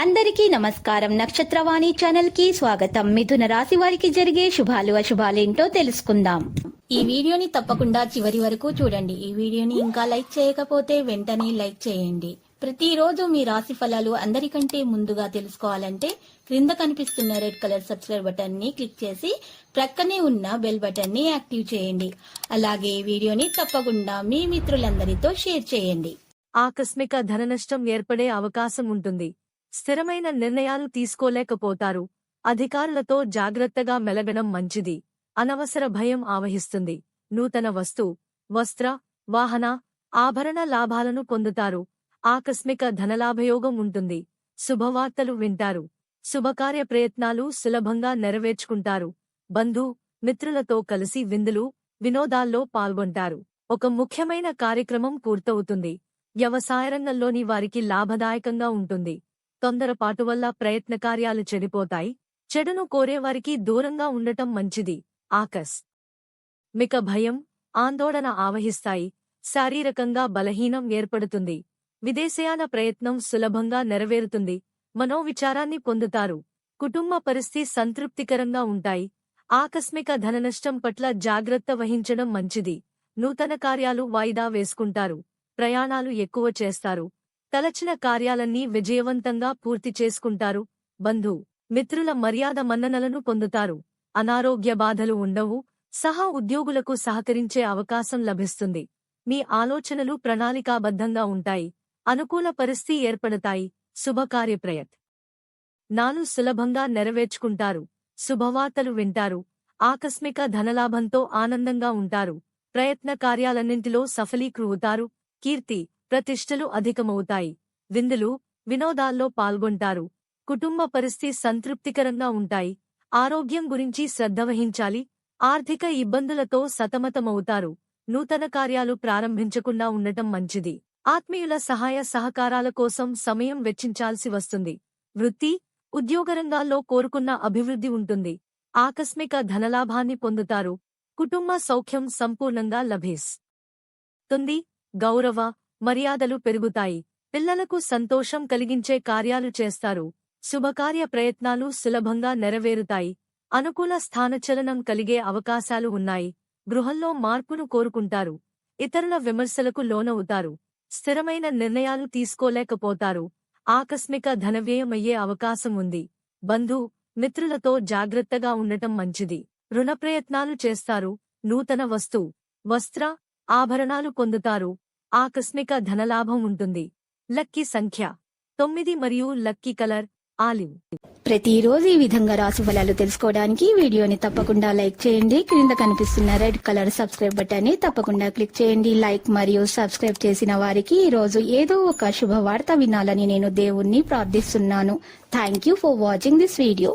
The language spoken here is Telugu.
అందరికీ నమస్కారం. నక్షత్రవాణి ఛానల్ కి స్వాగతం. మిథున రాశి వారికి జరిగే శుభాలు అశుభాలేంటో తెలుసుకుందాం. ఈ వీడియోని తప్పకుండా చివరి వరకు చూడండి. ఈ వీడియోని ఇంకా లైక్ చేయకపోతే వెంటనే లైక్ చేయండి. ప్రతిరోజు మీ రాశి ఫలాలు అందరికంటే ముందుగా తెలుసుకోవాలంటే క్రింద కనిపిస్తున్న రెడ్ కలర్ సబ్స్క్రైబ్ బటన్ ని క్లిక్ చేసి ప్రక్కనే ఉన్న బెల్ బటన్ ని యాక్టివ్ చేయండి. అలాగే ఈ వీడియోని తప్పకుండా మీ మిత్రులందరితో షేర్ చేయండి. ఆకస్మిక ధననష్టం ఏర్పడే అవకాశం ఉంటుంది. స్థిరమైన నిర్ణయాలు తీసుకోలేకపోతారు. అధికారులతో జాగ్రత్తగా మెలగడం మంచిది. అనవసర భయం ఆవహిస్తుంది. నూతన వస్త్ర, వాహన, ఆభరణ లాభాలను పొందుతారు. ఆకస్మిక ధనలాభయోగం ఉంటుంది. శుభవార్తలు వింటారు. శుభకార్య ప్రయత్నాలు సులభంగా నెరవేర్చుకుంటారు. మిత్రులతో కలిసి విందులు, వినోదాల్లో పాల్గొంటారు. ఒక ముఖ్యమైన కార్యక్రమం పూర్తవుతుంది. వ్యవసాయరంగంలోని వారికి లాభదాయకంగా ఉంటుంది. తొందరపాటు వల్ల ప్రయత్న కార్యాలు చెడిపోతాయి. చెడును కోరేవారికి దూరంగా ఉండటం మంచిది. ఆకస్మిక భయం, ఆందోళన ఆవహిస్తాయి. శారీరకంగా బలహీనం ఏర్పడుతుంది. విదేశయాన ప్రయత్నం సులభంగా నెరవేరుతుంది. మనోవిచారాన్ని పొందుతారు. కుటుంబ పరిస్థితి సంతృప్తికరంగా ఉంటాయి. ఆకస్మిక ధననష్టం పట్ల జాగ్రత్త వహించడం మంచిది. నూతన కార్యాలు వాయిదా వేసుకుంటారు. ప్రయాణాలు ఎక్కువ చేస్తారు. తలచిన కార్యాలన్నీ విజయవంతంగా పూర్తి చేసుకుంటారు. మిత్రుల మర్యాద మన్ననలను పొందుతారు. అనారోగ్య బాధలు ఉండవు. ఉద్యోగులకు సహకరించే అవకాశం లభిస్తుంది. మీ ఆలోచనలు ప్రణాళికాబద్ధంగా ఉంటాయి. అనుకూల పరిస్థితి ఏర్పడతాయి. శుభకార్య ప్రయత్నాలు సులభంగా నెరవేర్చుకుంటారు. శుభవార్తలు వింటారు. ఆకస్మిక ధనలాభంతో ఆనందంగా ఉంటారు. ప్రయత్న కార్యాలన్నింటిలో సఫలీకృవుతారు. కీర్తి ప్రతిష్టలు అధికమవుతాయి. విందులు, వినోదాల్లో పాల్గొంటారు. కుటుంబ పరిస్థితి సంతృప్తికరంగా ఉంటాయి. ఆరోగ్యం గురించి శ్రద్ధ వహించాలి. ఆర్థిక ఇబ్బందులతో సతమతమవుతారు. నూతన కార్యాలు ప్రారంభించకుండా ఉండటం మంచిది. ఆత్మీయుల సహాయ సహకారాల కోసం సమయం వెచ్చించాల్సి వస్తుంది. వృత్తి, ఉద్యోగరంగాల్లో కోరుకున్న అభివృద్ధి ఉంటుంది. ఆకస్మిక ధనలాభాన్ని పొందుతారు. కుటుంబ సౌఖ్యం సంపూర్ణంగా లభిస్తుంది. గౌరవ మర్యాదలు పెరుగుతాయి. పిల్లలకు సంతోషం కలిగించే కార్యాలు చేస్తారు. శుభకార్య ప్రయత్నాలు సులభంగా నెరవేరుతాయి. అనుకూల స్థానచలనం కలిగే అవకాశాలు ఉన్నాయి. గృహంలో మార్పును కోరుకుంటారు. ఇతరుల విమర్శలకు లోనవుతారు. స్థిరమైన నిర్ణయాలు తీసుకోలేకపోతారు. ఆకస్మిక ధనవ్యయమయ్యే అవకాశం ఉంది. మిత్రులతో జాగ్రత్తగా ఉండటం మంచిది. రుణ ప్రయత్నాలు చేస్తారు. నూతన వస్త్ర, ఆభరణాలు పొందుతారు. ఆకస్మిక ధనలాభం ఉంటుంది. లక్కీ సంఖ్య 9 మరియు లక్కీ కలర్ ఆలివ్. ప్రతిరోజు ఈ విధంగా రాశి ఫలాలు తెలుసుకోవడానికి వీడియోని తప్పకుండా లైక్ చేయండి. క్రింద కనిపిస్తున్న రెడ్ కలర్ సబ్స్క్రైబ్ బటన్ ని తప్పకుండా క్లిక్ చేయండి. లైక్ మరియు సబ్స్క్రైబ్ చేసిన వారికి ఈ రోజు ఏదో ఒక శుభవార్త వినాలని నేను దేవుణ్ణి ప్రార్థిస్తున్నాను. Thank you for watching this video.